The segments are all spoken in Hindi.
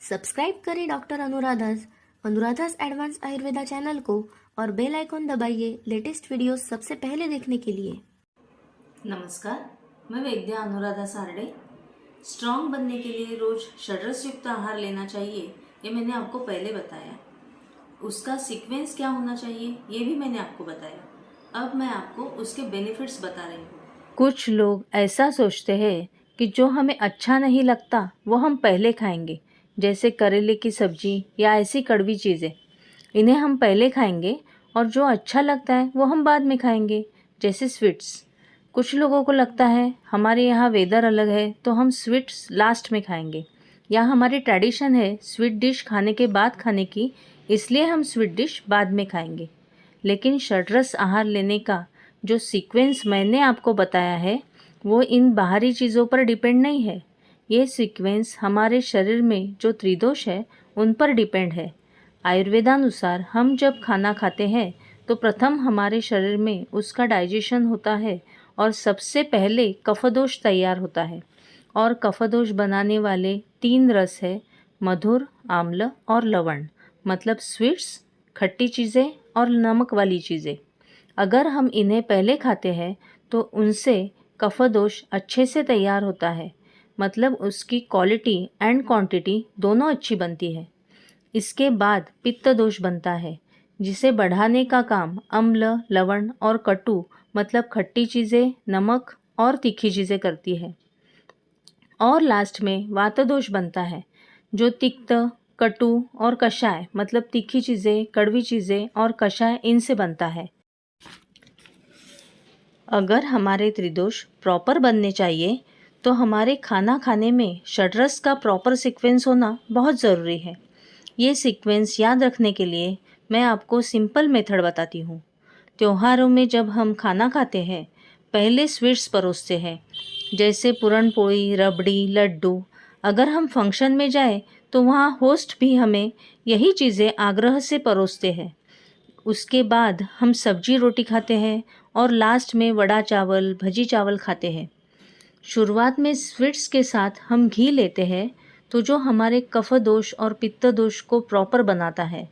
सब्सक्राइब करें डॉक्टर अनुराधास एडवांस आयुर्वेदा चैनल को और बेल आइकॉन दबाइए लेटेस्ट वीडियोस सबसे पहले देखने के लिए। नमस्कार, मैं वैद्या अनुराधा सारडे। स्ट्रॉन्ग बनने के लिए रोज षड्रस युक्त आहार लेना चाहिए, ये मैंने आपको पहले बताया। उसका सीक्वेंस क्या होना चाहिए ये भी मैंने आपको बताया। अब मैं आपको उसके बेनिफिट्स बता रही हूँ। कुछ लोग ऐसा सोचते हैं कि जो हमें अच्छा नहीं लगता वो हम पहले खाएंगे, जैसे करेले की सब्जी या ऐसी कड़वी चीज़ें, इन्हें हम पहले खाएंगे और जो अच्छा लगता है वो हम बाद में खाएंगे, जैसे स्वीट्स। कुछ लोगों को लगता है हमारे यहाँ वेदर अलग है तो हम स्वीट्स लास्ट में खाएंगे, या हमारी ट्रेडिशन है स्वीट डिश खाने के बाद खाने की, इसलिए हम स्वीट डिश बाद में खाएंगे। लेकिन षड्रस आहार लेने का जो सीक्वेंस मैंने आपको बताया है वो इन बाहरी चीज़ों पर डिपेंड नहीं है। ये सीक्वेंस हमारे शरीर में जो त्रिदोष है उन पर डिपेंड है। आयुर्वेदानुसार हम जब खाना खाते हैं तो प्रथम हमारे शरीर में उसका डाइजेशन होता है और सबसे पहले कफदोष तैयार होता है। और कफदोष बनाने वाले 3 रस है, मधुर, आम्ल और लवण, मतलब स्वीट्स, खट्टी चीज़ें और नमक वाली चीज़ें। अगर हम इन्हें पहले खाते हैं तो उनसे कफदोष अच्छे से तैयार होता है, मतलब उसकी क्वालिटी एंड क्वांटिटी दोनों अच्छी बनती है। इसके बाद पित्त दोष बनता है, जिसे बढ़ाने का काम अम्ल, लवण और कटु, मतलब खट्टी चीज़ें, नमक और तीखी चीज़ें करती है। और लास्ट में वात दोष बनता है, जो तिक्त, कटु और कषाय, मतलब तीखी चीज़ें, कड़वी चीज़ें और कषाय, इनसे बनता है। अगर हमारे त्रिदोष प्रॉपर बनने चाहिए तो हमारे खाना खाने में षड्रस का प्रॉपर सीक्वेंस होना बहुत ज़रूरी है। ये सीक्वेंस याद रखने के लिए मैं आपको सिंपल मेथड बताती हूँ। त्योहारों में जब हम खाना खाते हैं पहले स्वीट्स परोसते हैं, जैसे पूरण पोली, रबड़ी, लड्डू। अगर हम फंक्शन में जाए तो वहाँ होस्ट भी हमें यही चीज़ें आग्रह से परोसते हैं। उसके बाद हम सब्जी रोटी खाते हैं और लास्ट में वड़ा चावल, भजी चावल खाते हैं। शुरुआत में स्वीट्स के साथ हम घी लेते हैं, तो जो हमारे कफ दोष और पित्त दोष को प्रॉपर बनाता है।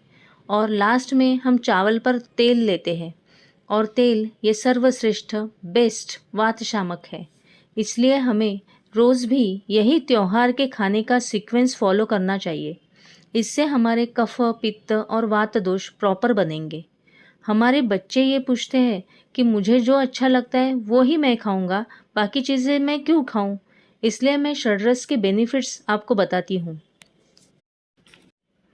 और लास्ट में हम चावल पर तेल लेते हैं, और तेल ये सर्वश्रेष्ठ बेस्ट वात शामक है। इसलिए हमें रोज़ भी यही त्योहार के खाने का सीक्वेंस फॉलो करना चाहिए। इससे हमारे कफ, पित्त और वात दोष प्रॉपर बनेंगे। हमारे बच्चे ये पूछते हैं कि मुझे जो अच्छा लगता है वो ही मैं खाऊंगा, बाकी चीज़ें मैं क्यों खाऊं? इसलिए मैं षड्रस के बेनिफिट्स आपको बताती हूँ।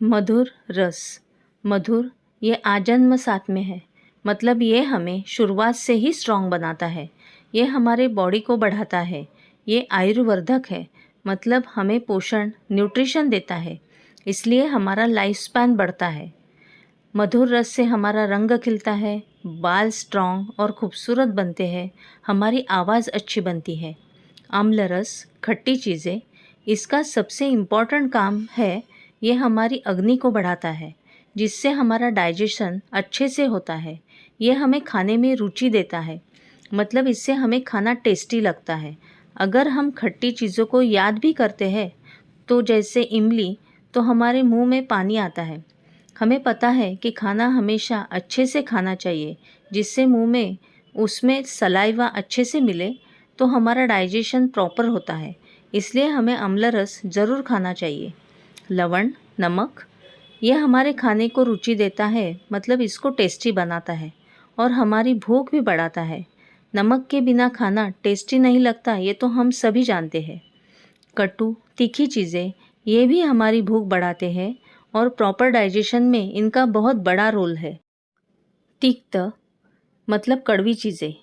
मधुर रस। मधुर ये आजन्म साथ में है, मतलब ये हमें शुरुआत से ही स्ट्रांग बनाता है। ये हमारे बॉडी को बढ़ाता है। ये आयुर्वर्धक है, मतलब हमें पोषण, न्यूट्रिशन देता है। इसलिए हमारा लाइफ स्पैन बढ़ता है। मधुर रस से हमारा रंग खिलता है, बाल स्ट्रॉन्ग और खूबसूरत बनते हैं, हमारी आवाज़ अच्छी बनती है। आम्ल रस, खट्टी चीज़ें, इसका सबसे इम्पॉर्टेंट काम है, ये हमारी अग्नि को बढ़ाता है, जिससे हमारा डाइजेशन अच्छे से होता है। ये हमें खाने में रुचि देता है, मतलब इससे हमें खाना टेस्टी लगता है। अगर हम खट्टी चीज़ों को याद भी करते हैं, तो जैसे इमली, तो हमारे मुंह में पानी आता है। हमें पता है कि खाना हमेशा अच्छे से खाना चाहिए, जिससे मुंह में उसमें सलाइवा अच्छे से मिले, तो हमारा डाइजेशन प्रॉपर होता है। इसलिए हमें अम्ल रस ज़रूर खाना चाहिए। लवण, नमक, यह हमारे खाने को रुचि देता है, मतलब इसको टेस्टी बनाता है और हमारी भूख भी बढ़ाता है। नमक के बिना खाना टेस्टी नहीं लगता, ये तो हम सभी जानते हैं। कटु, तीखी चीज़ें, ये भी हमारी भूख बढ़ाते हैं और प्रॉपर डाइजेशन में इनका बहुत बड़ा रोल है। तिक्त, मतलब कड़वी चीज़ें,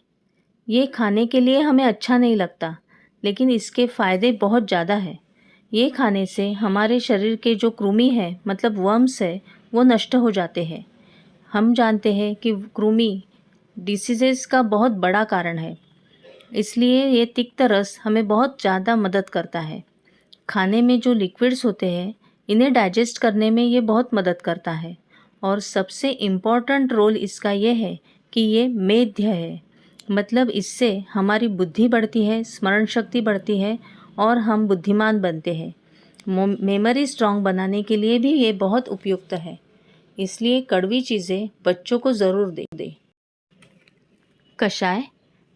ये खाने के लिए हमें अच्छा नहीं लगता, लेकिन इसके फ़ायदे बहुत ज़्यादा हैं। ये खाने से हमारे शरीर के जो कृमि है, मतलब वर्म्स है, वो नष्ट हो जाते हैं। हम जानते हैं कि कृमि डिसीजेस का बहुत बड़ा कारण है, इसलिए ये तिक्त रस हमें बहुत ज़्यादा मदद करता है। खाने में जो लिक्विड्स होते हैं, इन्हें डाइजेस्ट करने में ये बहुत मदद करता है। और सबसे इम्पॉर्टेंट रोल इसका ये है कि ये मेध्य है, मतलब इससे हमारी बुद्धि बढ़ती है, स्मरण शक्ति बढ़ती है और हम बुद्धिमान बनते हैं। मेमोरी स्ट्रांग बनाने के लिए भी ये बहुत उपयुक्त है। इसलिए कड़वी चीज़ें बच्चों को ज़रूर दें। कषाय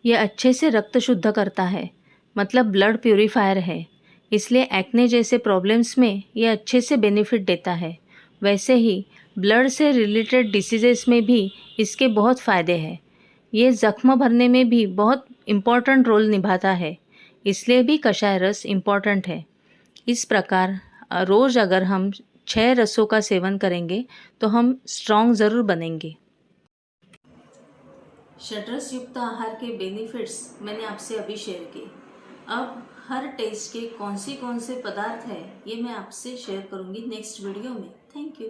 ये अच्छे से रक्त शुद्ध करता है, मतलब ब्लड प्यूरीफायर है। इसलिए एक्ने जैसे प्रॉब्लम्स में ये अच्छे से बेनिफिट देता है। वैसे ही ब्लड से रिलेटेड डिसीजेस में भी इसके बहुत फ़ायदे हैं। ये ज़ख्म भरने में भी बहुत इम्पॉर्टेंट रोल निभाता है। इसलिए भी कषाय रस इम्पॉर्टेंट है। इस प्रकार रोज़ अगर हम 6 रसों का सेवन करेंगे तो हम स्ट्रॉन्ग ज़रूर बनेंगे। षड्रस युक्त आहार के बेनिफिट्स मैंने आपसे अभी शेयर किए। अब हर टेस्ट के कौन से पदार्थ हैं ये मैं आपसे शेयर करूँगी नेक्स्ट वीडियो में। Thank you.